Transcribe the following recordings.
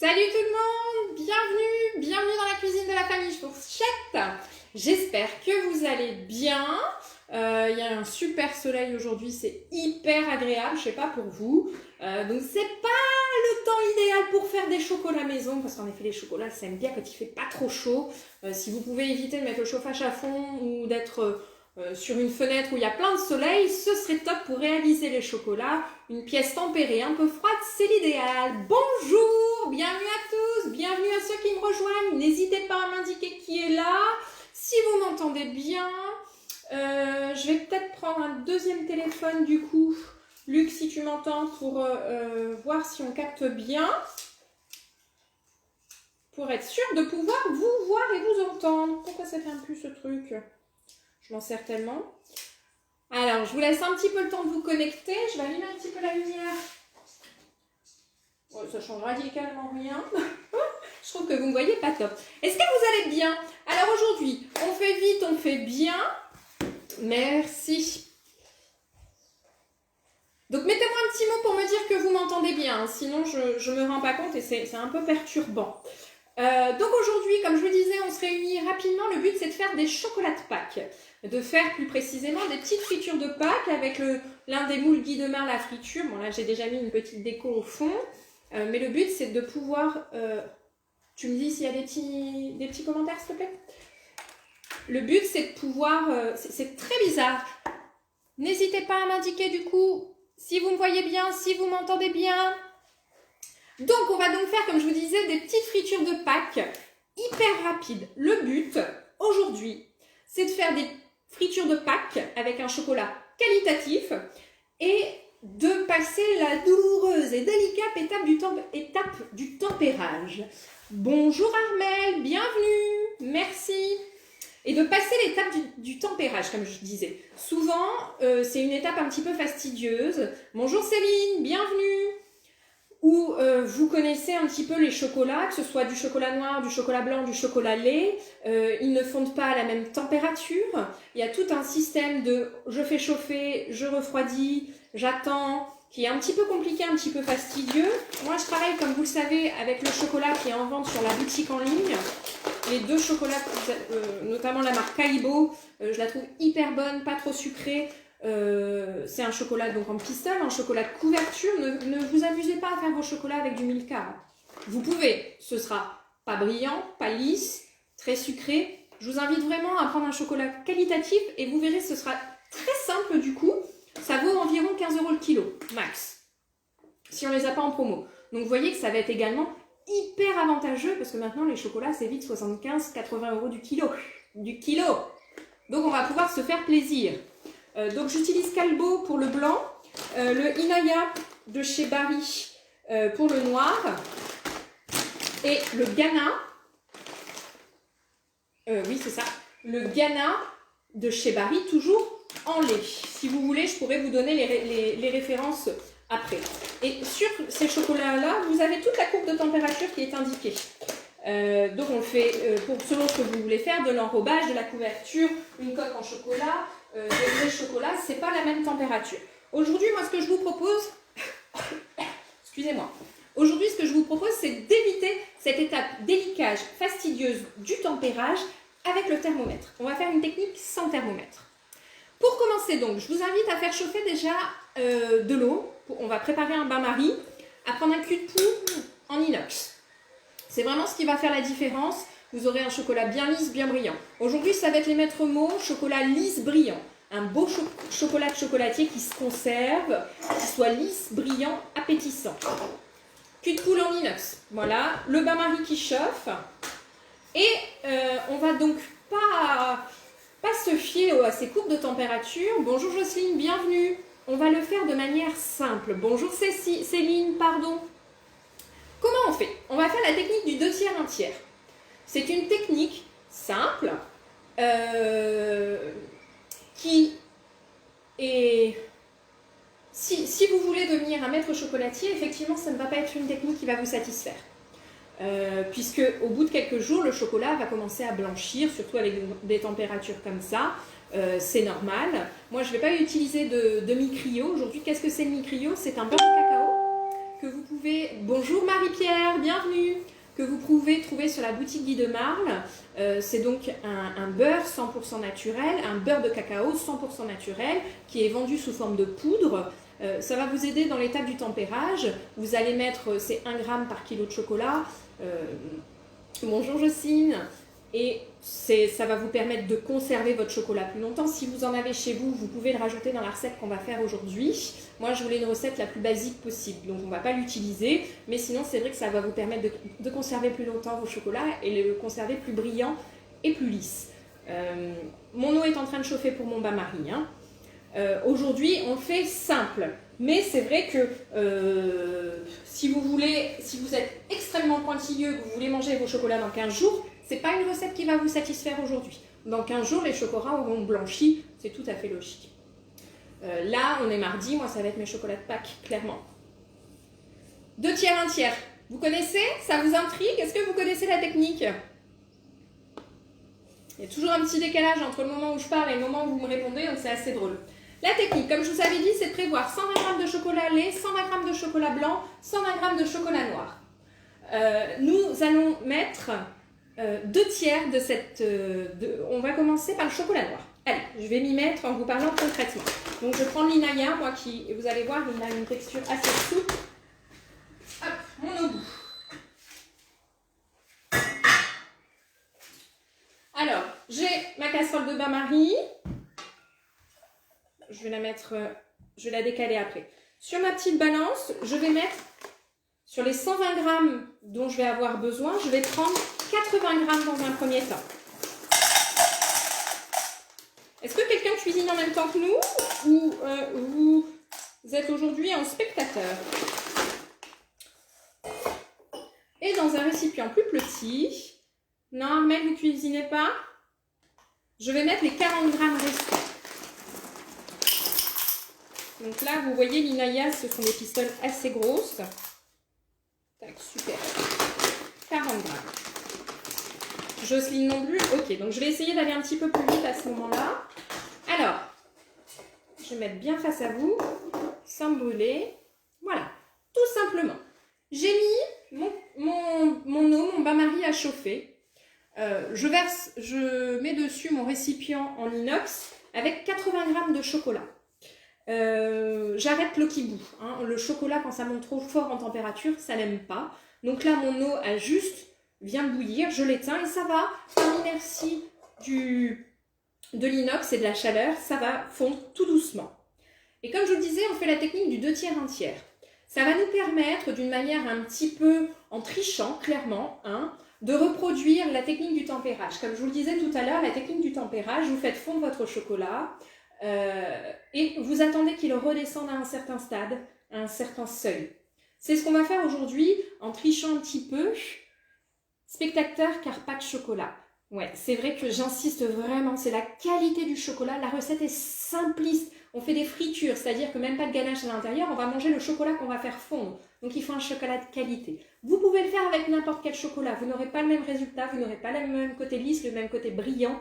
Salut tout le monde, bienvenue dans la cuisine de la famille Fourchette. J'espère que vous allez bien. Il y a un super soleil aujourd'hui, c'est hyper agréable, je sais pas pour vous. Donc c'est pas le temps idéal pour faire des chocolats maison, parce qu'en effet les chocolats ça aime bien quand il fait pas trop chaud. Si vous pouvez éviter de mettre le chauffage à fond ou d'être sur une fenêtre où il y a plein de soleil, ce serait top pour réaliser les chocolats. Une pièce tempérée un peu froide, c'est l'idéal. Bonjour, bienvenue à tous, bienvenue à ceux qui me rejoignent. N'hésitez pas à m'indiquer qui est là. Si vous m'entendez bien, je vais peut-être prendre un deuxième téléphone du coup. Luc, si tu m'entends, pour voir si on capte bien. Pour être sûr de pouvoir vous voir et vous entendre. Pourquoi ça fait un peu ce truc ? Je m'en sers tellement. Alors, je vous laisse un petit peu le temps de vous connecter. Je vais allumer un petit peu la lumière. Bon, ça change radicalement rien. Je trouve que vous ne me voyez pas top. Est-ce que vous allez bien? Alors aujourd'hui, on fait vite, on fait bien. Merci. Donc, mettez-moi un petit mot pour me dire que vous m'entendez bien. Sinon, je ne me rends pas compte et c'est un peu perturbant. Donc aujourd'hui, comme je vous disais, on se réunit rapidement. Le but, c'est de faire des chocolats de Pâques. De faire plus précisément des petites fritures de Pâques avec l'un des moules Guy Demar, la friture. Bon, là, j'ai déjà mis une petite déco au fond. Mais le but, c'est de pouvoir... tu me dis s'il y a des petits commentaires, s'il te plaît? Le but, c'est de pouvoir... c'est très bizarre. N'hésitez pas à m'indiquer, du coup, si vous me voyez bien, si vous m'entendez bien. Donc, on va donc faire, comme je vous disais, des petites fritures de Pâques hyper rapides. Le but, aujourd'hui, c'est de faire des fritures de Pâques avec un chocolat qualitatif et de passer la douloureuse et délicate étape du tempérage. Bonjour Armel, bienvenue, merci. Et de passer l'étape du tempérage, comme je disais. Souvent, c'est une étape un petit peu fastidieuse. Bonjour Céline, bienvenue. Où vous connaissez un petit peu les chocolats, que ce soit du chocolat noir, du chocolat blanc, du chocolat lait. Ils ne fondent pas à la même température. Il y a tout un système de je fais chauffer, je refroidis, j'attends, qui est un petit peu compliqué, un petit peu fastidieux. Moi, je travaille, comme vous le savez, avec le chocolat qui est en vente sur la boutique en ligne. Les deux chocolats, notamment la marque Kaibo, je la trouve hyper bonne, pas trop sucrée. C'est un chocolat donc en pistil, un chocolat de couverture. Ne vous amusez pas à faire vos chocolats avec du Milka. Vous pouvez, ce sera pas brillant, pas lisse, très sucré. Je vous invite vraiment à prendre un chocolat qualitatif et vous verrez, ce sera très simple du coup. Ça vaut environ 15 € le kilo, max, si on les a pas en promo. Donc vous voyez que ça va être également hyper avantageux parce que maintenant les chocolats c'est vite 75-80 € du kilo. Donc on va pouvoir se faire plaisir. Donc j'utilise Calbo pour le blanc, le Inaya de chez Barry pour le noir et le Ghana, oui c'est ça, le Ghana de chez Barry toujours en lait. Si vous voulez, je pourrais vous donner les références après. Et sur ces chocolats-là, vous avez toute la courbe de température qui est indiquée. Donc on fait, selon ce que vous voulez faire, de l'enrobage, de la couverture, une coque en chocolat, des chocolats, c'est pas la même température. Aujourd'hui, moi, ce que je vous propose, excusez-moi, aujourd'hui, ce que je vous propose, c'est d'éviter cette étape délicate, fastidieuse du tempérage avec le thermomètre. On va faire une technique sans thermomètre. Pour commencer donc, je vous invite à faire chauffer déjà de l'eau. On va préparer un bain-marie, à prendre un cul de poule en inox. C'est vraiment ce qui va faire la différence. Vous aurez un chocolat bien lisse, bien brillant. Aujourd'hui, ça va être les maîtres mots, chocolat lisse, brillant. Un beau chocolat de chocolatier qui se conserve, qui soit lisse, brillant, appétissant. Cul de poule en inox. Voilà, le bain-marie qui chauffe. Et on va donc pas se fier à ces courbes de température. Bonjour Jocelyne, bienvenue. On va le faire de manière simple. Bonjour Céline, pardon. Comment on fait? On va faire la technique du 2 tiers, 1 tiers. C'est une technique simple qui est... Si vous voulez devenir un maître chocolatier, effectivement, ça ne va pas être une technique qui va vous satisfaire. Puisque au bout de quelques jours, le chocolat va commencer à blanchir, surtout avec des températures comme ça. C'est normal. Moi, je ne vais pas utiliser de demi-cryo. Aujourd'hui, qu'est-ce que c'est le demi-cryo? C'est un beurre de cacao que vous pouvez... Bonjour Marie-Pierre, bienvenue. que vous pouvez trouver sur la boutique Guy de Marle. C'est donc un beurre 100% naturel, un beurre de cacao 100% naturel qui est vendu sous forme de poudre. Ça va vous aider dans l'étape du tempérage. Vous allez mettre, c'est 1 gramme par kilo de chocolat. Bonjour Jocelyne. Et ça va vous permettre de conserver votre chocolat plus longtemps. Si vous en avez chez vous, vous pouvez le rajouter dans la recette qu'on va faire aujourd'hui. Moi, je voulais une recette la plus basique possible, donc on ne va pas l'utiliser. Mais sinon, c'est vrai que ça va vous permettre de conserver plus longtemps vos chocolats et le conserver plus brillant et plus lisse. Mon eau est en train de chauffer pour mon bain-marie. Hein. Aujourd'hui, on le fait simple. Mais c'est vrai que si vous êtes extrêmement pointilleux, que vous voulez manger vos chocolats dans 15 jours, c'est pas une recette qui va vous satisfaire aujourd'hui. Dans 15 jours, les chocolats auront blanchi, c'est tout à fait logique. Là, on est mardi, moi ça va être mes chocolats de Pâques, clairement. 2 tiers, 1 tiers. Vous connaissez? Ça vous intrigue? Est-ce que vous connaissez la technique? Il y a toujours un petit décalage entre le moment où je parle et le moment où vous me répondez, donc c'est assez drôle. La technique, comme je vous avais dit, c'est de prévoir 120 g de chocolat lait, 120 g de chocolat blanc, 120 g de chocolat noir. Nous allons mettre 2 tiers de cette... on va commencer par le chocolat noir. Allez, je vais m'y mettre en vous parlant concrètement. Donc je prends l'Inaya, moi qui, vous allez voir, il a une texture assez souple. Hop, mon eau. Alors, j'ai ma casserole de bain-marie. Je vais la mettre, je vais la décaler après. Sur ma petite balance, je vais mettre, sur les 120 g dont je vais avoir besoin, je vais prendre 80 g dans un premier temps. Est-ce que quelqu'un cuisine en même temps que nous ou vous êtes aujourd'hui en spectateur? Et dans un récipient plus petit, non Armel, vous ne cuisinez pas? Je vais mettre les 40 g restants. Donc là, vous voyez, l'Inaya, ce sont des pistoles assez grosses. Tac, super. 40 g. Jocelyne non plus. Ok, donc je vais essayer d'aller un petit peu plus vite à ce moment-là. Alors, je vais mettre bien face à vous, sans me brûler. Voilà, tout simplement. J'ai mis mon eau, mon bain-marie à chauffer. Je mets dessus mon récipient en inox avec 80 g de chocolat. J'arrête l'eau qui bout. Hein. Le chocolat, quand ça monte trop fort en température, ça n'aime pas. Donc là, mon eau a juste vient de bouillir, je l'éteins et ça va, par l'inertie de l'inox et de la chaleur, ça va fondre tout doucement. Et comme je vous le disais, on fait la technique du 2 tiers, 1 tiers. Ça va nous permettre, d'une manière un petit peu en trichant, clairement, hein, de reproduire la technique du tempérage. Comme je vous le disais tout à l'heure, la technique du tempérage, vous faites fondre votre chocolat et vous attendez qu'il redescende à un certain stade, à un certain seuil. C'est ce qu'on va faire aujourd'hui en trichant un petit peu. Spectateur, car pas de chocolat. Ouais, c'est vrai que j'insiste vraiment, c'est la qualité du chocolat. La recette est simpliste. On fait des fritures, c'est-à-dire que même pas de ganache à l'intérieur, on va manger le chocolat qu'on va faire fondre. Donc il faut un chocolat de qualité. Vous pouvez le faire avec n'importe quel chocolat. Vous n'aurez pas le même résultat, vous n'aurez pas le même côté lisse, le même côté brillant.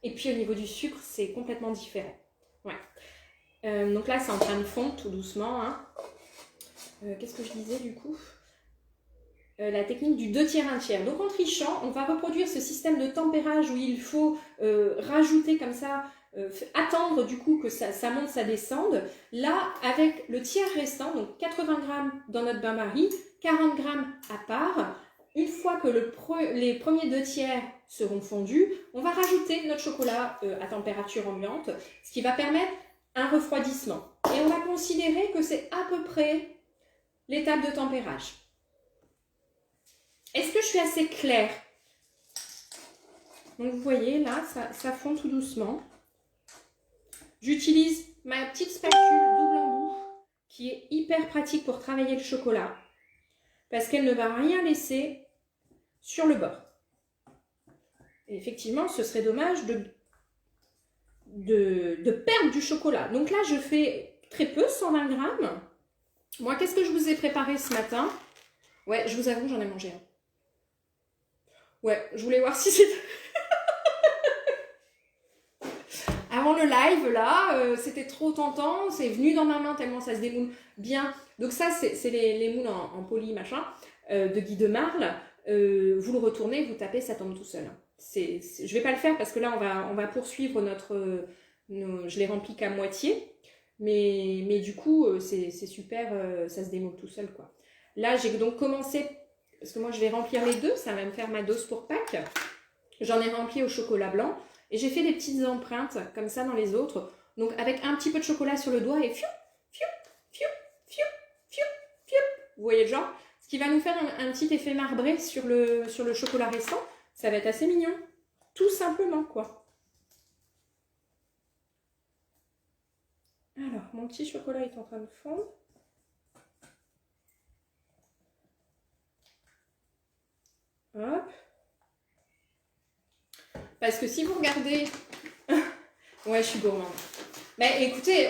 Et puis au niveau du sucre, c'est complètement différent. Ouais. Donc là, c'est en train de fondre tout doucement. Hein. Qu'est-ce que je disais du coup ? La technique du 2 tiers, 1 tiers. Donc en trichant, on va reproduire ce système de tempérage où il faut rajouter comme ça, attendre du coup que ça monte, ça descende. Là, avec le tiers restant, donc 80 g dans notre bain-marie, 40 g à part, une fois que les premiers 2 tiers seront fondus, on va rajouter notre chocolat à température ambiante, ce qui va permettre un refroidissement. Et on va considérer que c'est à peu près l'étape de tempérage. Est-ce que je suis assez claire? Donc vous voyez là, ça fond tout doucement. J'utilise ma petite spatule double embout qui est hyper pratique pour travailler le chocolat parce qu'elle ne va rien laisser sur le bord. Et effectivement, ce serait dommage de perdre du chocolat. Donc là, je fais très peu, 120 g. Moi, qu'est-ce que je vous ai préparé ce matin? Ouais, je vous avoue, j'en ai mangé un. Ouais, je voulais voir si c'était... Avant le live, là, c'était trop tentant. C'est venu dans ma main tellement ça se démoule bien. Donc ça, c'est les moules en poly, machin, de Guy de Marle. vous le retournez, vous tapez, ça tombe tout seul. Je ne vais pas le faire parce que là, on va poursuivre je l'ai rempli qu'à moitié. Mais du coup, c'est super, ça se démoule tout seul, quoi. Là, j'ai donc commencé, parce que moi, je vais remplir les deux, ça va me faire ma dose pour Pâques. J'en ai rempli au chocolat blanc et j'ai fait des petites empreintes comme ça dans les autres. Donc, avec un petit peu de chocolat sur le doigt et fiou, fiou, fiou, fiou, fiou, fiou. Vous voyez le genre? Ce qui va nous faire un petit effet marbré sur le chocolat restant. Ça va être assez mignon. Tout simplement, quoi. Alors, mon petit chocolat est en train de fondre. Hop. Parce que si vous regardez... ouais, je suis gourmande. Mais écoutez,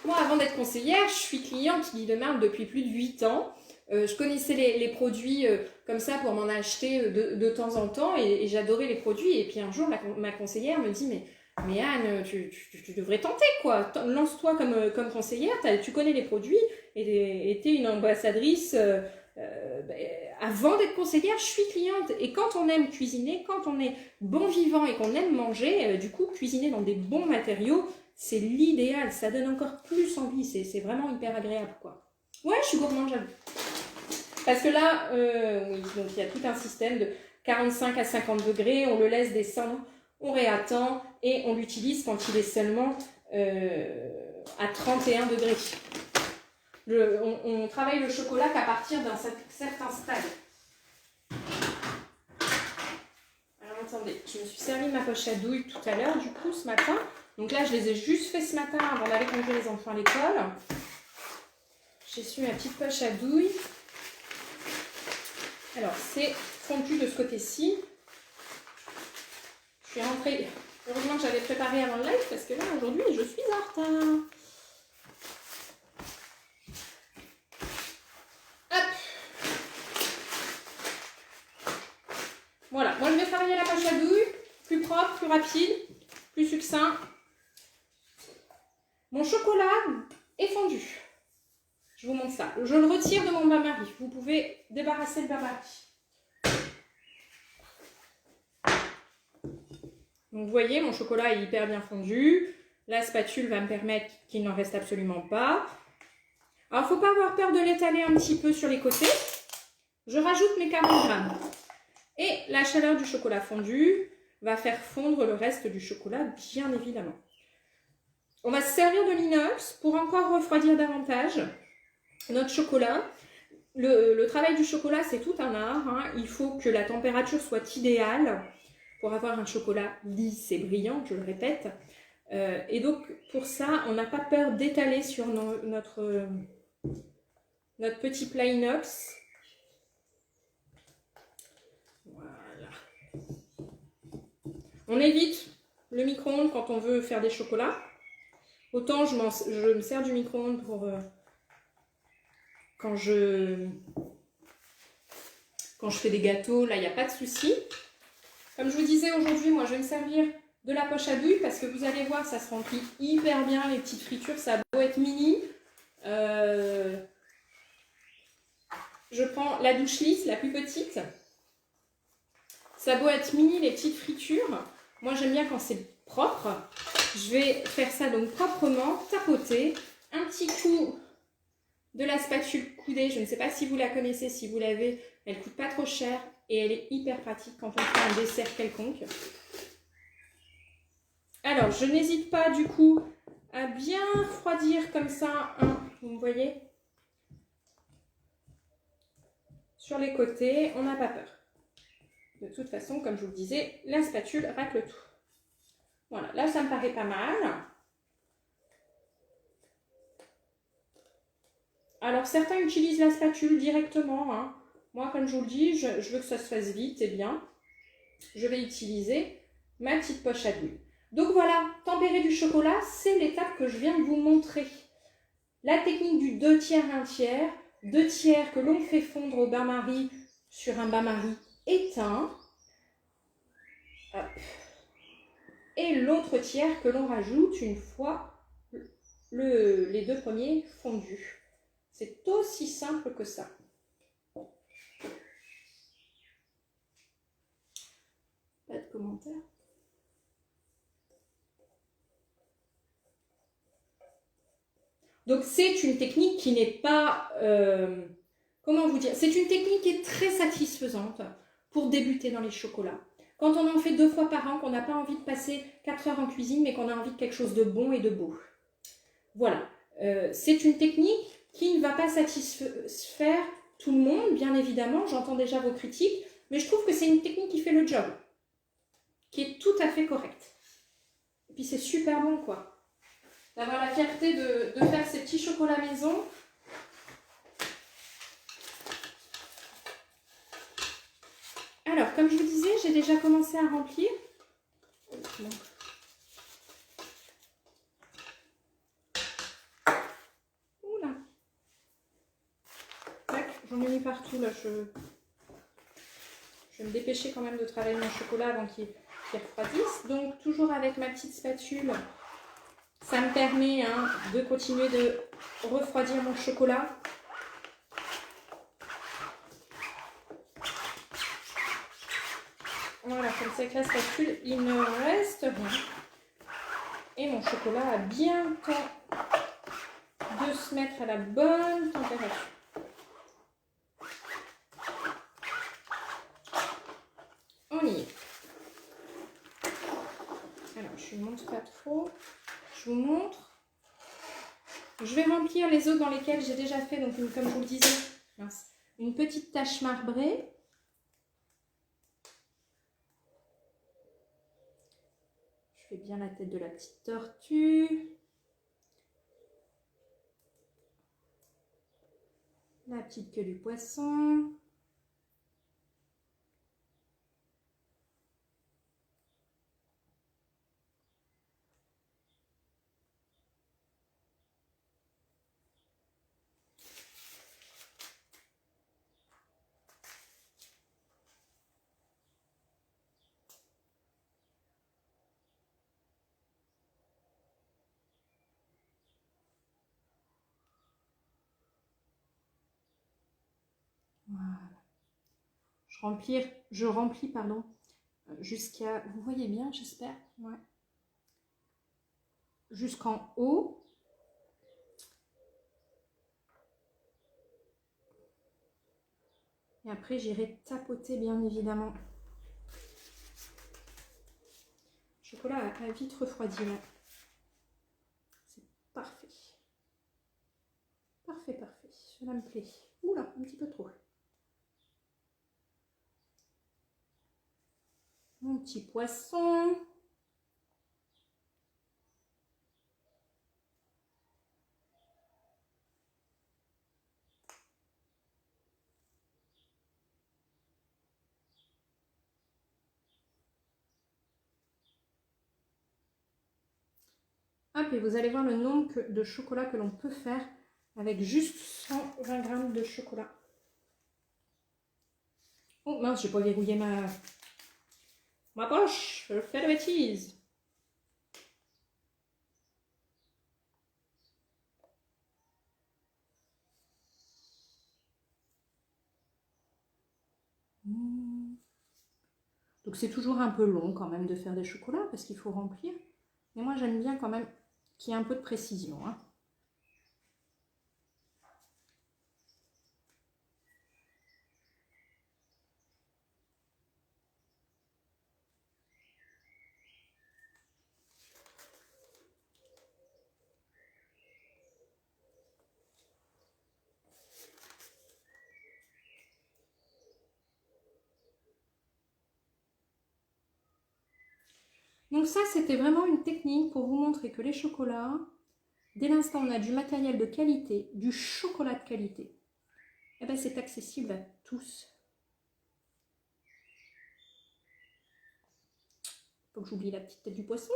moi, avant d'être conseillère, je suis cliente d'Idemars depuis plus de 8 ans. Je connaissais les produits comme ça pour m'en acheter de temps en temps et j'adorais les produits. Et puis un jour, ma conseillère me dit mais Anne, tu devrais tenter, quoi. Lance-toi comme conseillère, tu connais les produits et t'es une ambassadrice. Avant d'être conseillère, je suis cliente. Et quand on aime cuisiner, quand on est bon vivant et qu'on aime manger, du coup, cuisiner dans des bons matériaux, c'est l'idéal. Ça donne encore plus envie. C'est vraiment hyper agréable, quoi. Ouais, je suis gourmande, j'avoue. Parce que là, oui, donc il y a tout un système de 45 à 50 degrés. On le laisse descendre, on réattend et on l'utilise quand il est seulement à 31 degrés. On travaille le chocolat qu'à partir d'un certain stade. Alors attendez, je me suis servi ma poche à douille tout à l'heure, du coup, ce matin. Donc là, je les ai juste fait ce matin avant d'aller conduire les enfants à l'école. J'ai su ma petite poche à douille. Alors, c'est fondu de ce côté-ci. Je suis rentrée. Heureusement que j'avais préparé avant le live parce que là, aujourd'hui, je suis en retard. Voilà, moi je vais travailler la poche à douille, plus propre, plus rapide, plus succinct. Mon chocolat est fondu. Je vous montre ça. Je le retire de mon bain-marie. Vous pouvez débarrasser le bain-marie. Donc vous voyez, mon chocolat est hyper bien fondu. La spatule va me permettre qu'il n'en reste absolument pas. Alors, il ne faut pas avoir peur de l'étaler un petit peu sur les côtés. Je rajoute mes 40 grammes. Et la chaleur du chocolat fondu va faire fondre le reste du chocolat, bien évidemment. On va se servir de l'inox pour encore refroidir davantage notre chocolat. Le travail du chocolat, c'est tout un art. Hein. Il faut que la température soit idéale pour avoir un chocolat lisse et brillant, je le répète. Et donc, pour ça, on n'a pas peur d'étaler sur notre petit plat inox. On évite le micro-ondes quand on veut faire des chocolats. Autant je me sers du micro-ondes pour quand je fais des gâteaux, là il n'y a pas de souci. Comme je vous disais aujourd'hui, moi je vais me servir de la poche à douille parce que vous allez voir, ça se remplit hyper bien les petites fritures, ça a beau être mini. Je prends la douche lisse, la plus petite. Ça a beau être mini les petites fritures. Moi, j'aime bien quand c'est propre. Je vais faire ça donc proprement, tapoter. Un petit coup de la spatule coudée. Je ne sais pas si vous la connaissez, si vous l'avez. Elle ne coûte pas trop cher et elle est hyper pratique quand on fait un dessert quelconque. Alors, je n'hésite pas du coup à bien refroidir comme ça, vous voyez, sur les côtés. On n'a pas peur. De toute façon, comme je vous le disais, la spatule racle tout. Voilà, là ça me paraît pas mal. Alors certains utilisent la spatule directement. Hein. Moi, comme je vous le dis, je veux que ça se fasse vite et bien. Je vais utiliser ma petite poche à douille. Donc voilà, tempérer du chocolat, c'est l'étape que je viens de vous montrer. La technique du 2 tiers, 1 tiers. 2 tiers que l'on fait fondre au bain-marie sur un bain-marie éteint. Hop. Et l'autre tiers que l'on rajoute une fois les 2 premiers fondus. C'est aussi simple que ça. commentaires. Donc c'est une technique qui n'est pas, comment vous dire, c'est une technique qui est très satisfaisante pour débuter dans les chocolats. Quand on en fait 2 fois par an, qu'on n'a pas envie de passer 4 heures en cuisine, mais qu'on a envie de quelque chose de bon et de beau. Voilà, c'est une technique qui ne va pas satisfaire tout le monde, bien évidemment, j'entends déjà vos critiques, mais je trouve que c'est une technique qui fait le job, qui est tout à fait correcte. Et puis c'est super bon, quoi. D'avoir la fierté de faire ces petits chocolats maison. Alors, comme je vous disais, j'ai déjà commencé à remplir. Oula. J'en ai mis partout, là. Je vais me dépêcher quand même de travailler mon chocolat avant qu'il refroidisse. Donc, toujours avec ma petite spatule, ça me permet de continuer de refroidir mon chocolat. Voilà, comme ça avec la spatule, il ne reste rien. Et mon chocolat a bien le temps de se mettre à la bonne température. On y est. Alors, je ne montre pas trop. Je vous montre. Je vais remplir les autres dans lesquels j'ai déjà fait, donc comme je vous le disais, une petite tache marbrée. Je fais bien la tête de la petite tortue. La petite queue du poisson. Voilà. Je remplis, pardon, jusqu'à, vous voyez bien, j'espère, ouais, jusqu'en haut. Et après, j'irai tapoter, bien évidemment. Le chocolat a vite refroidi, là. C'est parfait. Parfait, parfait. Cela me plaît. Oula, un petit peu trop. Mon petit poisson. Hop, et vous allez voir le nombre de chocolat que l'on peut faire avec juste 120 grammes de chocolat. Oh mince, j'ai pas verrouillé ma poche. Je fais de bêtises. Donc c'est toujours un peu long quand même de faire des chocolats parce qu'il faut remplir. Mais moi j'aime bien quand même qu'il y ait un peu de précision. Donc ça, c'était vraiment une technique pour vous montrer que les chocolats, dès l'instant où on a du matériel de qualité, du chocolat de qualité, eh ben c'est accessible à tous. Faut que j'oublie la petite tête du poisson.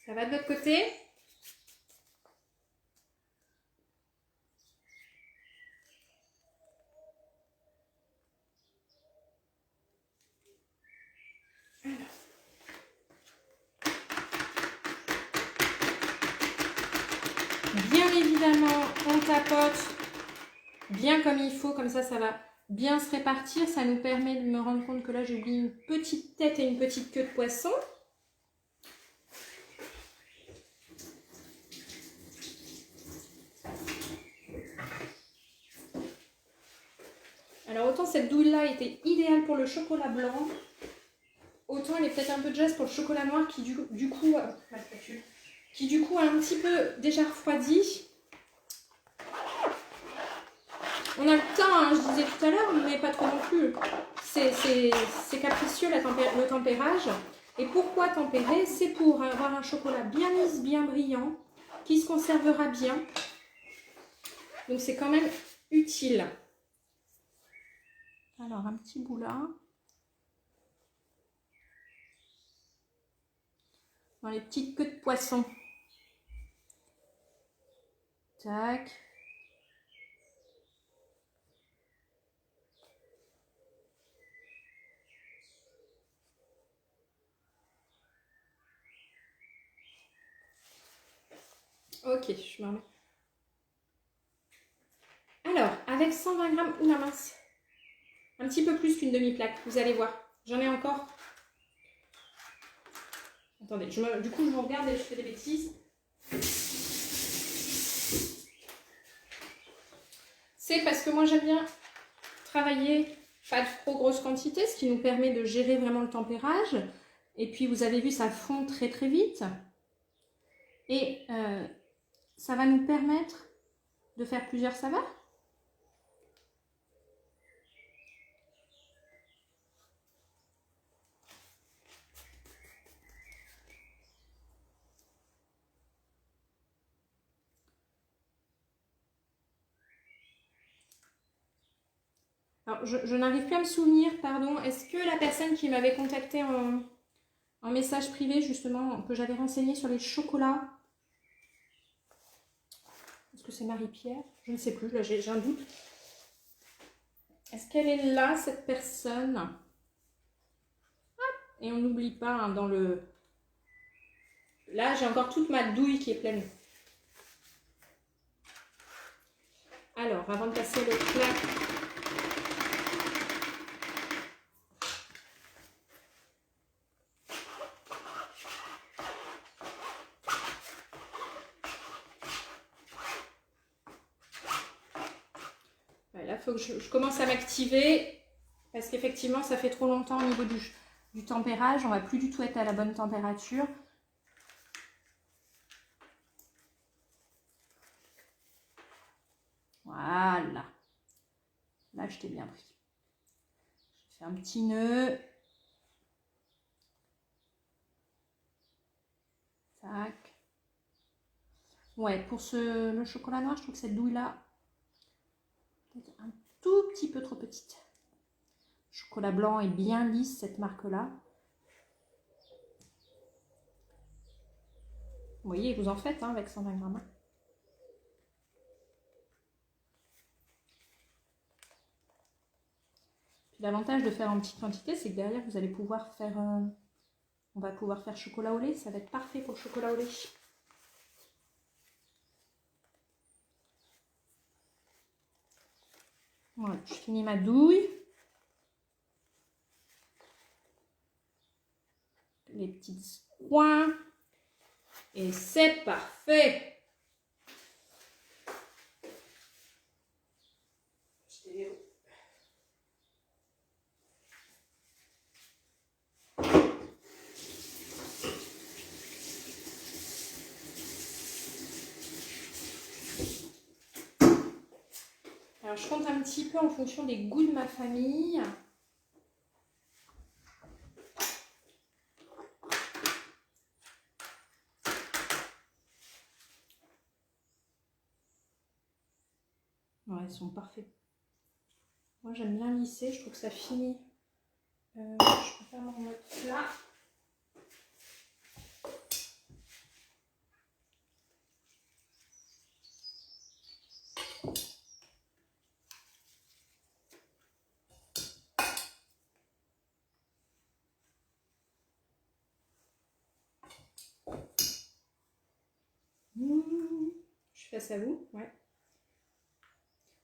Ça va de l'autre côté? suffisamment, on tapote bien comme il faut, comme ça va bien se répartir. Ça nous permet de me rendre compte que là j'ai oublié une petite tête et une petite queue de poisson. Alors autant cette douille-là était idéale pour le chocolat blanc, autant elle est peut-être un peu juste pour le chocolat noir qui du coup a un petit peu déjà refroidi. On a le temps, hein, je disais tout à l'heure, mais pas trop non plus. C'est capricieux le tempérage. Et pourquoi tempérer? C'est pour avoir un chocolat bien lisse, bien brillant, qui se conservera bien. Donc c'est quand même utile. Alors un petit bout là. Dans les petites queues de poisson. Tac. Ok, je m'en remets. Alors, avec 120 grammes, oula mince, un petit peu plus qu'une demi-plaque, vous allez voir. J'en ai encore. Attendez, du coup je me regarde et je fais des bêtises. C'est parce que moi j'aime bien travailler pas de trop grosse quantité, ce qui nous permet de gérer vraiment le tempérage. Et puis vous avez vu, ça fond très très vite. Et ça va nous permettre de faire plusieurs saveurs. Alors, je n'arrive plus à me souvenir, pardon. Est-ce que la personne qui m'avait contacté en message privé, justement, que j'avais renseigné sur les chocolats, est-ce que c'est Marie-Pierre? Je ne sais plus, là j'ai un doute. Est-ce qu'elle est là, cette personne? Et on n'oublie pas, hein, dans le... Là, j'ai encore toute ma douille qui est pleine. Alors, avant de passer le plat... Là, il faut que je commence à m'activer parce qu'effectivement, ça fait trop longtemps au niveau du tempérage. On ne va plus du tout être à la bonne température. Voilà. Là, je t'ai bien pris. Je fais un petit nœud. Tac. Ouais, pour le chocolat noir, je trouve que cette douille-là, peut-être un tout petit peu trop petite. Le chocolat blanc est bien lisse, cette marque-là. Vous voyez, vous en faites, hein, avec 120 grammes. L'avantage de faire en petite quantité, c'est que derrière, vous allez pouvoir faire... on va pouvoir faire chocolat au lait. Ça va être parfait pour le chocolat au lait. Voilà, je finis ma douille. Les petits coins. Et c'est parfait. Alors, je compte un petit peu en fonction des goûts de ma famille. Ouais, ils sont parfaits. Moi, j'aime bien lisser. Je trouve que ça finit. Je peux faire mon mode plat. Je Face à vous, ouais.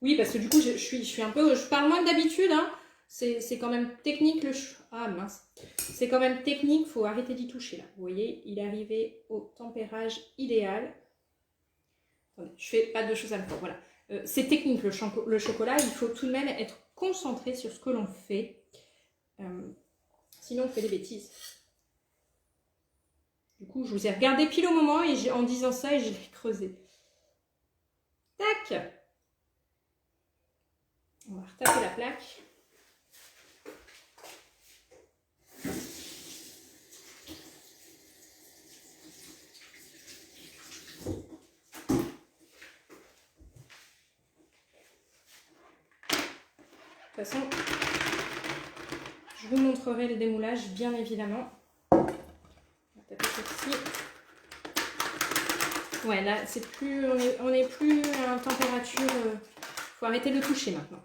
Oui, parce que du coup, je suis un peu... Je parle moins que d'habitude, hein. C'est quand même technique le... Ah mince. C'est quand même technique, il faut arrêter d'y toucher là. Vous voyez, il est arrivé au tempérage idéal. Attendez, je fais pas de choses à la fois, voilà. C'est technique le chocolat, il faut tout de même être concentré sur ce que l'on fait. Sinon, on fait des bêtises. Du coup, je vous ai regardé pile au moment et en disant ça, et je l'ai creusé. Tac! On va retaper la plaque. De toute façon, je vous montrerai le démoulage, bien évidemment. On va taper ceci. Ouais, là, c'est plus, on est plus à température. Faut arrêter de toucher maintenant.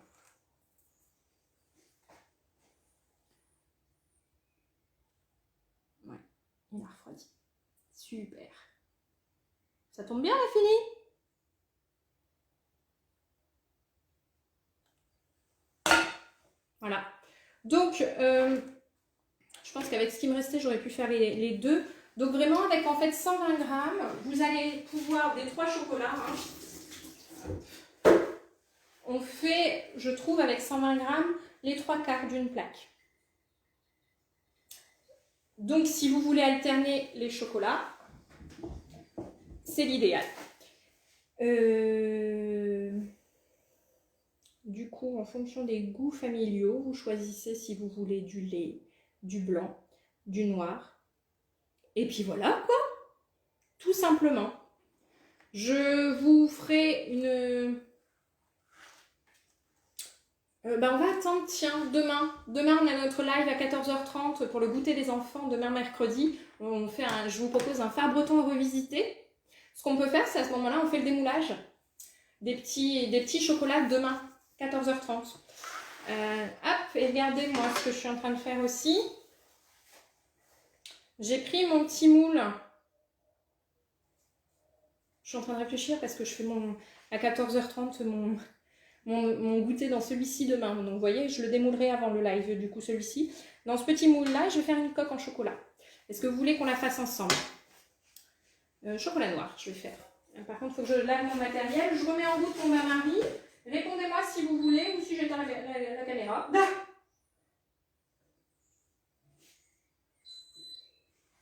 Ouais, il a refroidi. Super. Ça tombe bien, la fini. Voilà. Donc, je pense qu'avec ce qui me restait, j'aurais pu faire les deux. Donc vraiment, avec en fait 120 grammes, vous allez pouvoir, des 3 chocolats, hein, on fait, je trouve, avec 120 grammes, les 3/4 d'une plaque. Donc, si vous voulez alterner les chocolats, c'est l'idéal. Du coup, en fonction des goûts familiaux, vous choisissez si vous voulez du lait, du blanc, du noir. Et puis voilà, quoi. Tout simplement. Je vous ferai une... on va attendre, tiens, demain. Demain, on a notre live à 14h30 pour le goûter des enfants. Demain, mercredi, je vous propose un phare breton revisité. Ce qu'on peut faire, c'est à ce moment-là, on fait le démoulage des petits chocolats demain, 14h30. Hop, et regardez, moi, ce que je suis en train de faire aussi. J'ai pris mon petit moule. Je suis en train de réfléchir parce que je fais à 14h30 mon goûter dans celui-ci demain. Donc, vous voyez, je le démoulerai avant le live, du coup, celui-ci. Dans ce petit moule-là, je vais faire une coque en chocolat. Est-ce que vous voulez qu'on la fasse ensemble? Chocolat noir, je vais faire. Par contre, il faut que je lave mon matériel. Je remets en route mon bain-marie. Répondez-moi si vous voulez ou si j'éteins la caméra.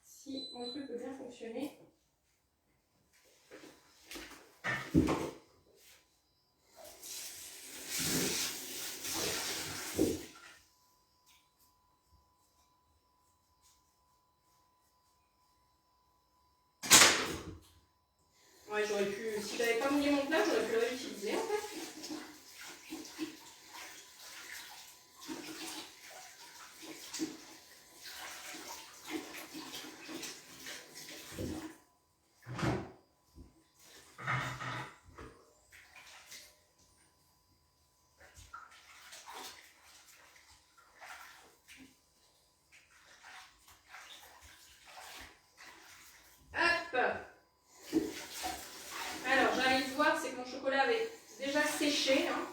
Si mon truc peut bien fonctionner. Ouais, j'aurais pu, si j'avais pas mouillé mon plat, j'aurais pu le réutiliser en fait. Alors, j'arrive voir, c'est que mon chocolat avait déjà séché, hein,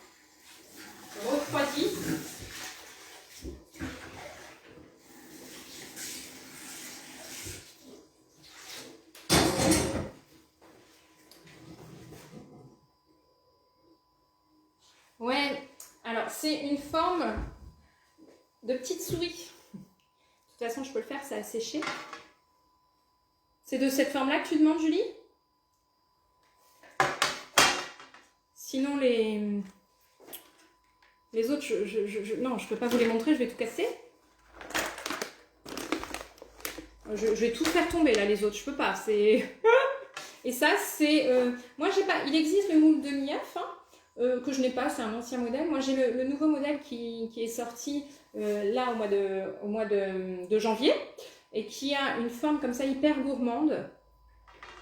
refroidi. Ouais, alors c'est une forme de petite souris. De toute façon, je peux le faire, ça a séché. C'est de cette forme-là que tu demandes, Julie? Sinon, les autres, non, je ne peux pas vous les montrer, je vais tout casser. Je vais tout faire tomber, là, les autres, je peux pas. Et ça, c'est... moi, j'ai pas... Il existe le moule de Mief, hein, que je n'ai pas, c'est un ancien modèle. Moi, j'ai le nouveau modèle qui est sorti là au mois de janvier et qui a une forme comme ça hyper gourmande.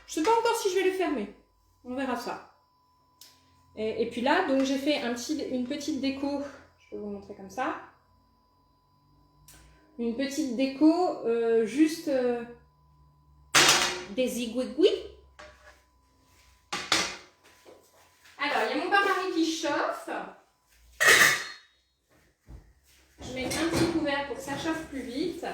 Je ne sais pas encore si je vais le fermer. On verra ça. Et puis là, donc j'ai fait une petite déco. Je vais vous montrer comme ça. Une petite déco, juste des zigouigouis. chauffe. Je mets un petit couvert pour que ça chauffe plus vite.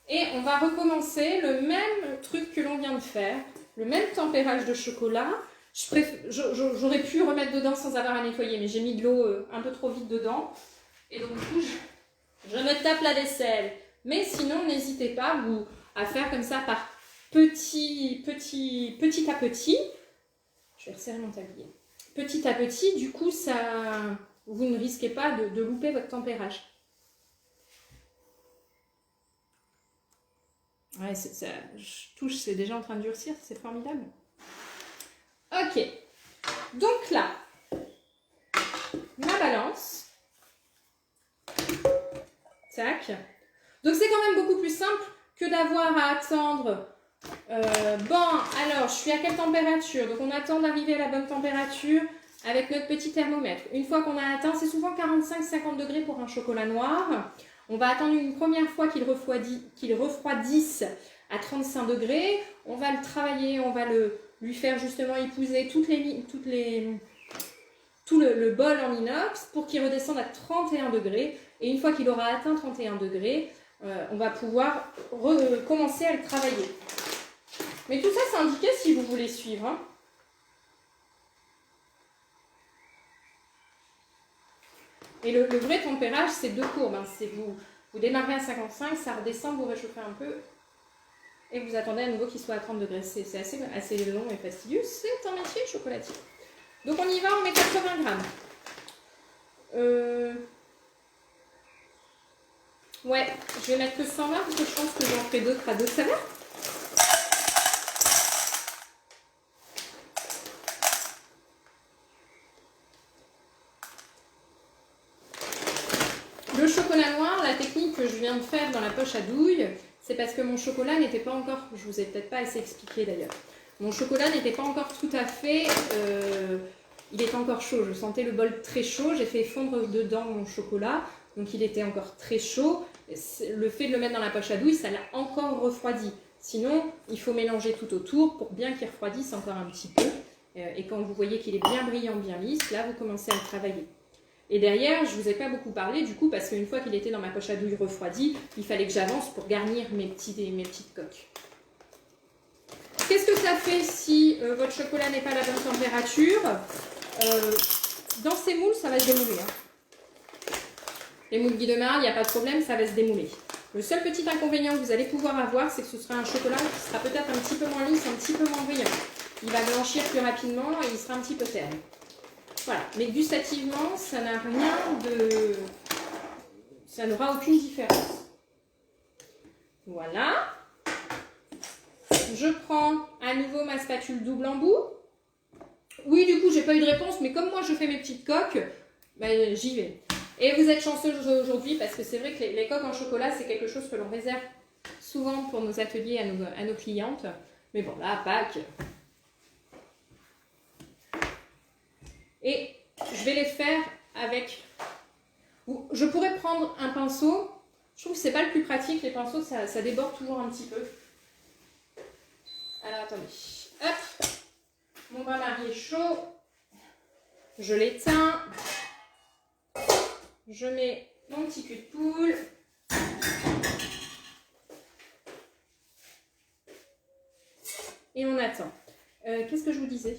Et on va recommencer le même truc que l'on vient de faire. Le même tempérage de chocolat. J'aurais pu remettre dedans sans avoir à nettoyer, mais j'ai mis de l'eau un peu trop vite dedans. Et donc du coup, je me tape la vaisselle. Mais sinon, n'hésitez pas à faire comme ça par petit à petit. Je vais resserrer mon tablier. Petit à petit, du coup, vous ne risquez pas de louper votre tempérage. Ouais, je touche, c'est déjà en train de durcir, c'est formidable. Ok, donc là, ma balance. Tac. Donc c'est quand même beaucoup plus simple que d'avoir à attendre. Alors, je suis à quelle température? Donc on attend d'arriver à la bonne température avec notre petit thermomètre. Une fois qu'on a atteint, c'est souvent 45-50 degrés pour un chocolat noir. On va attendre une première fois qu'il refroidisse à 35 degrés. On va le travailler, on va lui faire justement épouser tout le bol en inox pour qu'il redescende à 31 degrés. Et une fois qu'il aura atteint 31 degrés, on va pouvoir commencer à le travailler. Mais tout ça, c'est indiqué si vous voulez suivre. Hein. Et le vrai tempérage, c'est 2 courbes. Hein. C'est vous démarrez à 55, ça redescend, vous réchauffez un peu et vous attendez à nouveau qu'il soit à 30 degrés. C'est assez long et fastidieux. C'est un métier chocolatier. Donc on y va, on met 80 grammes. Ouais, je vais mettre que 120 parce que je pense que j'en ferai d'autres à d'autres saveurs. Le chocolat noir, la technique que je viens de faire dans la poche à douille, c'est parce que mon chocolat n'était pas encore, je vous ai peut-être pas assez expliqué d'ailleurs, mon chocolat n'était pas encore tout à fait, il était encore chaud, je sentais le bol très chaud, j'ai fait fondre dedans mon chocolat, donc il était encore très chaud, le fait de le mettre dans la poche à douille, ça l'a encore refroidi. Sinon, il faut mélanger tout autour pour bien qu'il refroidisse encore un petit peu, et quand vous voyez qu'il est bien brillant, bien lisse, là vous commencez à le travailler. Et derrière, je ne vous ai pas beaucoup parlé du coup parce qu'une fois qu'il était dans ma poche à douille refroidie, il fallait que j'avance pour garnir mes petites coques. Qu'est-ce que ça fait si votre chocolat n'est pas à la bonne température? Dans ces moules, ça va se démouler. Hein. Les moules Guy de Marle, il n'y a pas de problème, ça va se démouler. Le seul petit inconvénient que vous allez pouvoir avoir, c'est que ce sera un chocolat qui sera peut-être un petit peu moins lisse, un petit peu moins brillant. Il va blanchir plus rapidement et il sera un petit peu terne. Voilà, mais gustativement, ça n'a rien de... ça n'aura aucune différence. Voilà. Je prends à nouveau ma spatule double embout. Oui, du coup, j'ai pas eu de réponse, mais comme moi, je fais mes petites coques, ben, j'y vais. Et vous êtes chanceux aujourd'hui, parce que c'est vrai que les coques en chocolat, c'est quelque chose que l'on réserve souvent pour nos ateliers à nos clientes. Mais bon, là, Pâques... Et je vais les faire avec... Je pourrais prendre un pinceau. Je trouve que c'est pas le plus pratique. Les pinceaux, ça déborde toujours un petit peu. Alors, attendez. Hop. Mon bain-marie est chaud. Je l'éteins. Je mets mon petit cul de poule. Et on attend. Qu'est-ce que je vous disais ?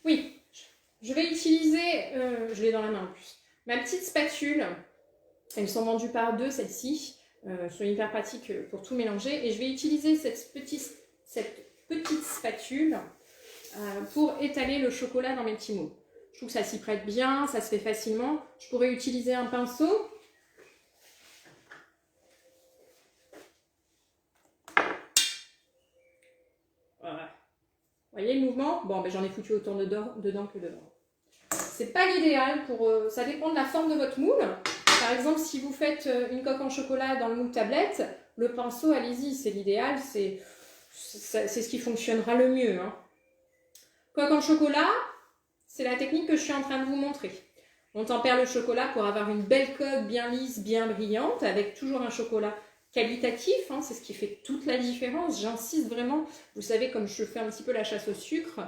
Oui, je vais utiliser, je l'ai dans la main en plus, ma petite spatule. Elles sont vendues par 2, celles-ci. Sont hyper pratiques pour tout mélanger. Et je vais utiliser cette petite spatule pour étaler le chocolat dans mes petits moules. Je trouve que ça s'y prête bien, ça se fait facilement. Je pourrais utiliser un pinceau. Voilà. Vous voyez le mouvement? Bon, ben, j'en ai foutu autant dedans que devant. C'est pas l'idéal pour... ça dépend de la forme de votre moule. Par exemple, si vous faites une coque en chocolat dans le moule tablette, le pinceau, allez-y, c'est l'idéal. C'est ce qui fonctionnera le mieux. Hein. Coque en chocolat, c'est la technique que je suis en train de vous montrer. On tempère le chocolat pour avoir une belle coque bien lisse, bien brillante, avec toujours un chocolat qualitatif, hein, c'est ce qui fait toute la différence. J'insiste vraiment, vous savez, comme je fais un petit peu la chasse au sucre,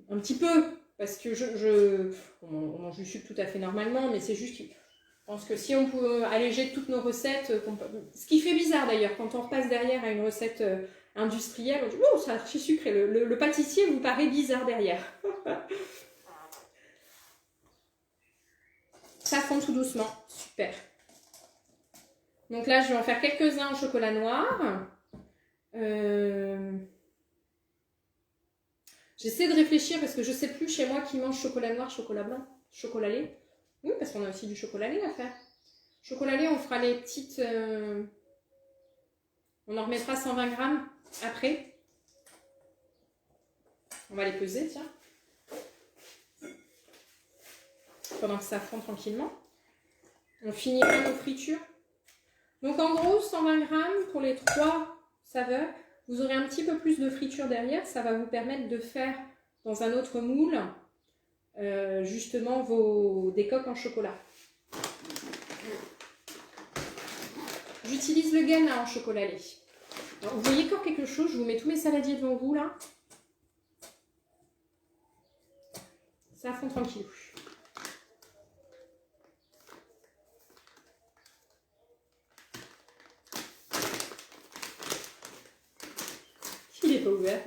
un petit peu, parce que on mange du sucre tout à fait normalement, mais c'est juste que je pense que si on pouvait alléger toutes nos recettes, ce qui fait bizarre d'ailleurs, quand on repasse derrière à une recette industrielle, on dit « Oh, c'est archi sucré », le pâtissier vous paraît bizarre derrière. Ça fond tout doucement, super. Donc là, je vais en faire quelques-uns au chocolat noir. J'essaie de réfléchir parce que je ne sais plus chez moi qui mange chocolat noir, chocolat blanc, chocolat lait. Oui, parce qu'on a aussi du chocolat lait à faire. Chocolat lait, on fera les petites... on en remettra 120 grammes après. On va les peser, tiens. Pendant que ça fond tranquillement. On finira nos fritures. Donc en gros, 120 grammes pour les 3 saveurs. Vous aurez un petit peu plus de friture derrière. Ça va vous permettre de faire dans un autre moule justement des coques en chocolat. J'utilise le Ghana en chocolat lait. Alors, vous voyez encore quelque chose, je vous mets tous mes saladiers devant vous là. Ça fond tranquille. Il n'est pas ouvert.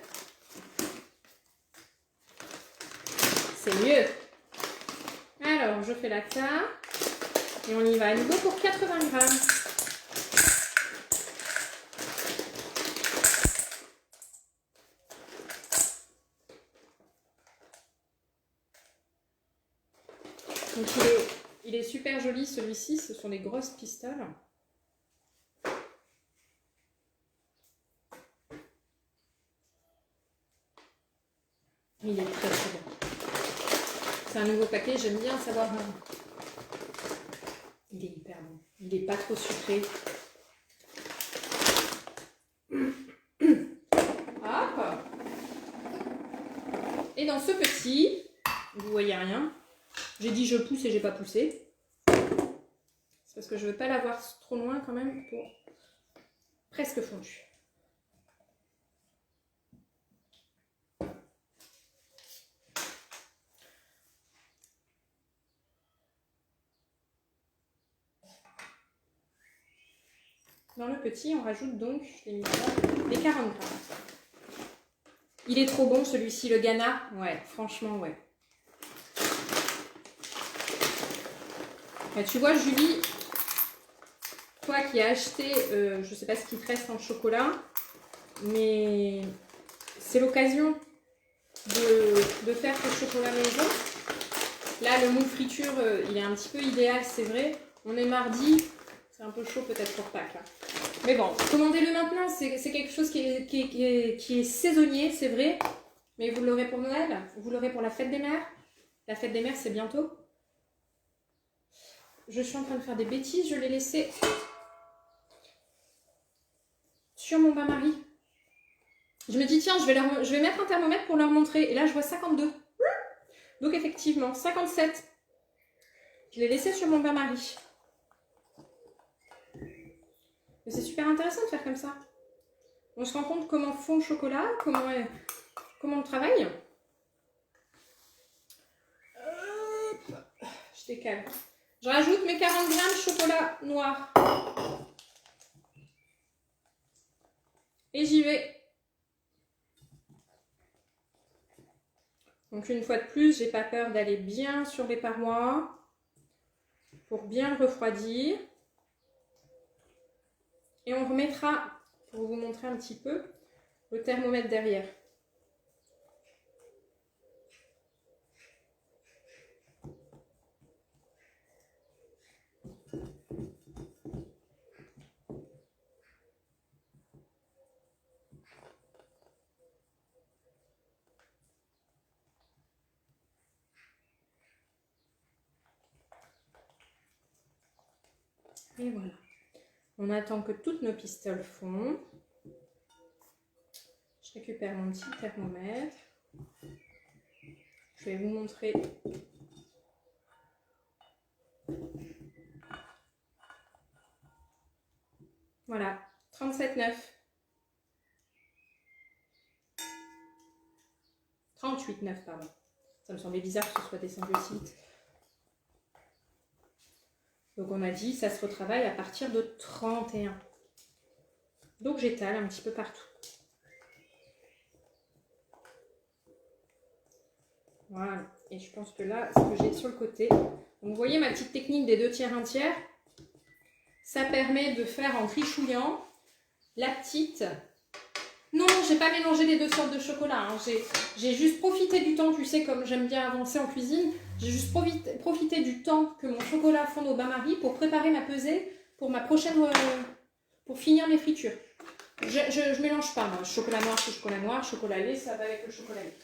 C'est mieux. Alors, je fais la tarte. Et on y va à nouveau pour 80 grammes. Donc il est super joli celui-ci, ce sont des grosses pistoles. Il est très très bon. C'est un nouveau paquet, j'aime bien savoir. Il est hyper bon. Il n'est pas trop sucré. Hop. Et dans ce petit, vous voyez rien. J'ai dit je pousse et j'ai pas poussé. C'est parce que je veux pas l'avoir trop loin quand même pour presque fondu. Dans le petit, on rajoute donc, je l'ai mis là, les 40 grammes. Il est trop bon celui-ci, le Ghana. Ouais, franchement, ouais. Bah, tu vois, Julie, toi qui as acheté, je ne sais pas ce qu'il te reste en chocolat, mais c'est l'occasion de faire ce chocolat maison. Là, le moule friture, il est un petit peu idéal, c'est vrai. On est mardi, c'est un peu chaud peut-être pour Pâques. Là. Mais bon, commandez-le maintenant, c'est quelque chose qui est saisonnier, c'est vrai. Mais vous l'aurez pour Noël, vous l'aurez pour la fête des mères. La fête des mères, c'est bientôt. Je suis en train de faire des bêtises, je l'ai laissé sur mon bain-marie. Je me dis, tiens, je vais mettre un thermomètre pour leur montrer. Et là, je vois 52. Donc, effectivement, 57. Je l'ai laissé sur mon bain-marie. Mais c'est super intéressant de faire comme ça. On se rend compte comment fond le chocolat, comment on le travaille. Je décale. Je rajoute mes 40 grammes de chocolat noir. Et j'y vais. Donc une fois de plus, j'ai pas peur d'aller bien sur les parois pour bien le refroidir. Et on remettra, pour vous montrer un petit peu, le thermomètre derrière. Et voilà. On attend que toutes nos pistoles fondent. Je récupère mon petit thermomètre. Je vais vous montrer. Voilà, 37,9. 38,9, pardon. Ça me semblait bizarre que ce soit descendu aussi vite. Donc on a dit, ça se retravaille à partir de 31. Donc j'étale un petit peu partout. Voilà. Et je pense que là, ce que j'ai sur le côté. Donc vous voyez ma petite technique des 2 tiers, 1 tiers. Ça permet de faire en trichouillant la petite. Non, j'ai pas mélangé les 2 sortes de chocolat. Hein. J'ai juste profité du temps, tu sais, comme j'aime bien avancer en cuisine. J'ai juste profité du temps que mon chocolat fonde au bain-marie pour préparer ma pesée pour ma prochaine... pour finir mes fritures. Je mélange pas, moi. Chocolat noir, c'est chocolat noir. Chocolat lait, ça va avec le chocolat lait.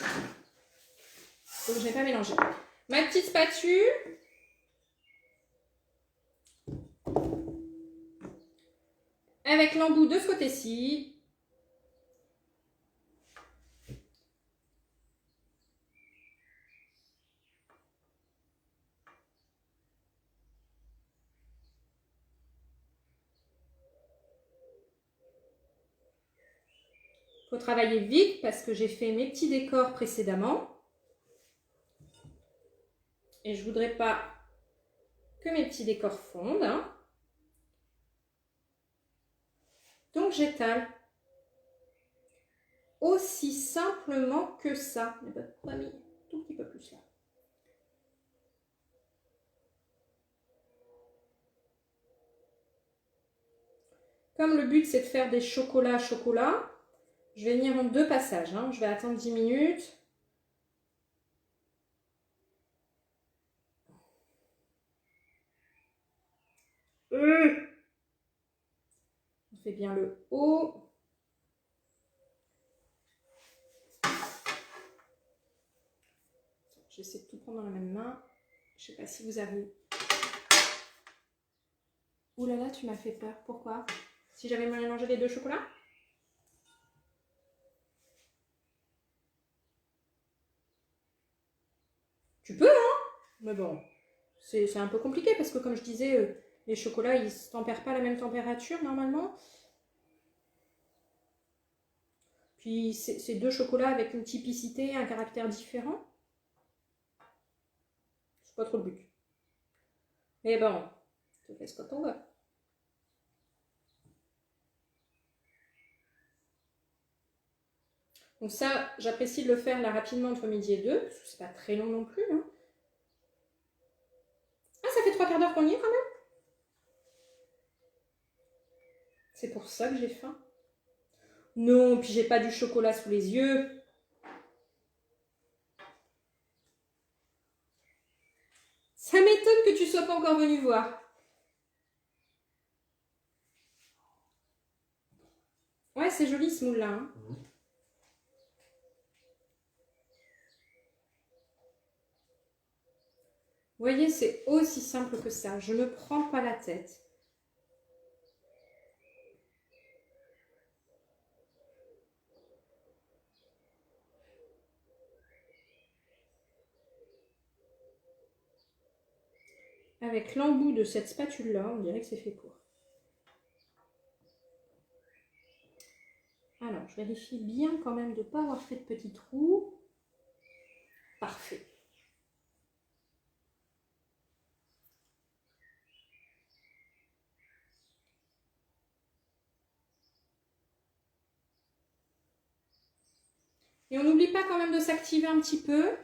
Donc je n'ai pas mélangé. Ma petite spatule. Avec l'embout de ce côté-ci. Il faut travailler vite parce que j'ai fait mes petits décors précédemment. Et je ne voudrais pas que mes petits décors fondent. Hein. Donc j'étale. Aussi simplement que ça. Je n'ai pas mis un tout petit peu plus là. Comme le but c'est de faire des chocolats, je vais venir en 2 passages. Hein. Je vais attendre 10 minutes. On fait bien le haut. J'essaie de tout prendre dans la même main. Je ne sais pas si vous avez... Ouh là là, tu m'as fait peur. Pourquoi? Si j'avais mélangé les 2 chocolats? Tu peux, hein? Mais bon, c'est un peu compliqué parce que comme je disais, les chocolats, ils ne se tempèrent pas à la même température normalement. Puis c'est 2 chocolats avec une typicité, un caractère différent. C'est pas trop le but. Mais bon, tu fais ce que t'en veux. Donc ça, j'apprécie de le faire là rapidement entre midi et 2, parce que c'est pas très long non plus. Hein. Ah, ça fait 3/4 d'heure qu'on y est quand même. C'est pour ça que j'ai faim. Non, puis j'ai pas du chocolat sous les yeux. Ça m'étonne que tu sois pas encore venu voir. Ouais, c'est joli ce moule-là. Hein. Vous voyez, c'est aussi simple que ça. Je ne prends pas la tête. Avec l'embout de cette spatule-là, on dirait que c'est fait pour. Alors, je vérifie bien quand même de ne pas avoir fait de petits trous. Parfait. Et on n'oublie pas quand même de s'activer un petit peu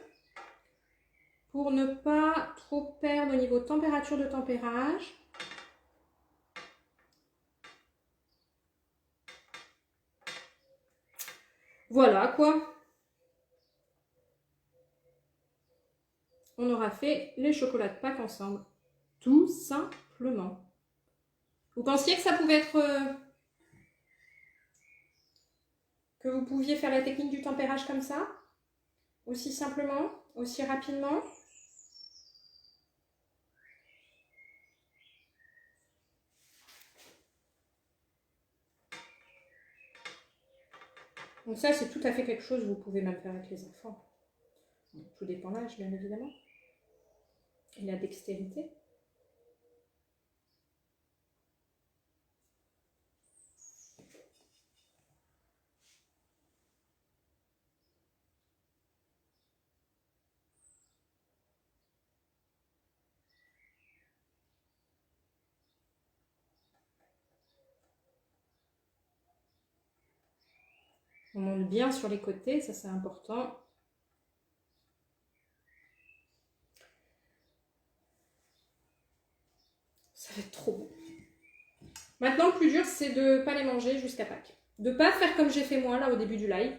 pour ne pas trop perdre au niveau de température de tempérage. Voilà quoi. On aura fait les chocolats de Pâques ensemble. Tout simplement. Vous pensiez que ça pouvait être... que vous pouviez faire la technique du tempérage comme ça? Aussi simplement? Aussi rapidement? Donc ça, c'est tout à fait quelque chose que vous pouvez même faire avec les enfants. Tout dépend de l'âge, bien évidemment. Et la dextérité. On monte bien sur les côtés, ça c'est important. Ça va être trop bon. Maintenant, le plus dur, c'est de ne pas les manger jusqu'à Pâques. De ne pas faire comme j'ai fait moi, là, au début du live.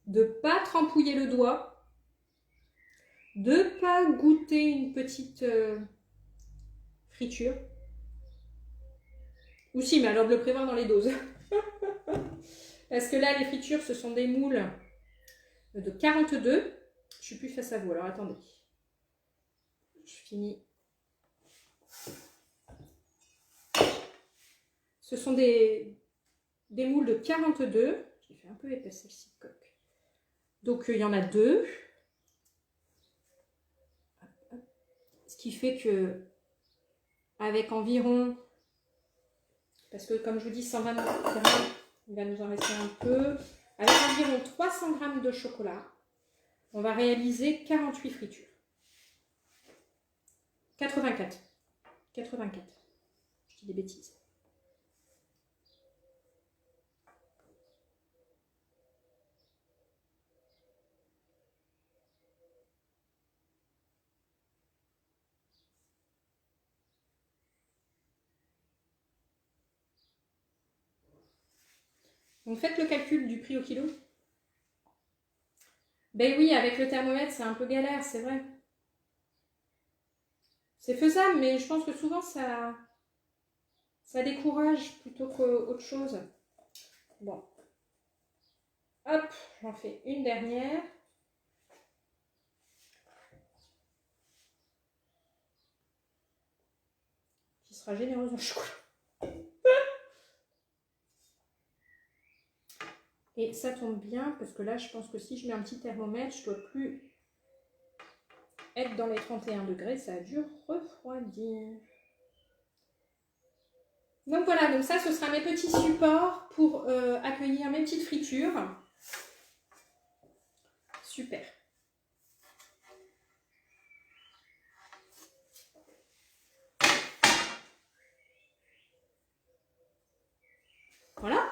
De ne pas trempouiller le doigt. De ne pas goûter une petite friture. Ou si, mais alors de le prévoir dans les doses. Parce que là, les fritures, ce sont des moules de 42. Je suis plus face à vous, alors attendez. Je finis. Ce sont des moules de 42. J'ai fait un peu épaisse celle-ci de coque. Donc, il y en a 2. Ce qui fait que, avec environ, parce que comme je vous dis, 120 grammes, il va nous en rester un peu. Avec environ 300 grammes de chocolat, on va réaliser 48 fritures. 84. 84. Je dis des bêtises. Donc faites le calcul du prix au kilo. Ben oui, avec le thermomètre, c'est un peu galère, c'est vrai. C'est faisable, mais je pense que souvent ça décourage plutôt qu'autre chose. Bon. Hop, j'en fais une dernière. Qui sera généreuse en chocolat. Et ça tombe bien, parce que là, je pense que si je mets un petit thermomètre, je ne dois plus être dans les 31 degrés. Ça a dû refroidir. Donc voilà, donc ça, ce sera mes petits supports pour accueillir mes petites fritures. Super. Voilà.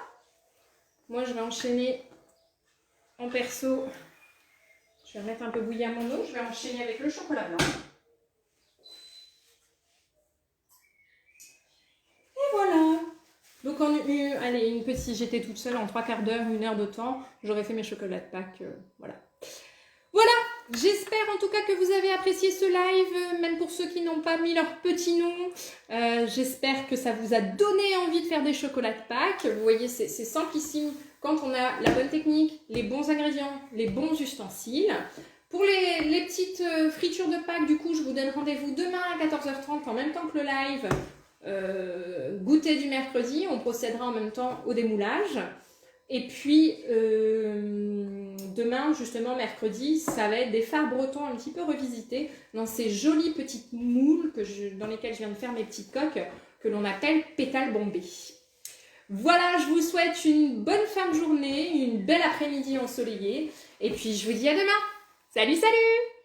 Moi, je vais enchaîner en perso. Je vais remettre un peu bouillir mon eau. Je vais enchaîner avec le chocolat blanc. Et voilà. Donc, une petite, j'étais toute seule en 3/4 d'heure, 1 heure de temps. J'aurais fait mes chocolats de Pâques. Voilà. Voilà. J'espère en tout cas que vous avez apprécié ce live, même pour ceux qui n'ont pas mis leur petit nom. J'espère que ça vous a donné envie de faire des chocolats de Pâques. Vous voyez, c'est simplissime quand on a la bonne technique, les bons ingrédients, les bons ustensiles. Pour les petites fritures de Pâques, du coup, je vous donne rendez-vous demain à 14h30 en même temps que le live. Goûter du mercredi, on procédera en même temps au démoulage. Et puis, demain, justement, mercredi, ça va être des fards bretons un petit peu revisités dans ces jolies petites moules dans lesquelles je viens de faire mes petites coques, que l'on appelle pétales bombés. Voilà, je vous souhaite une bonne fin de journée, une belle après-midi ensoleillée. Et puis, je vous dis à demain. Salut, salut!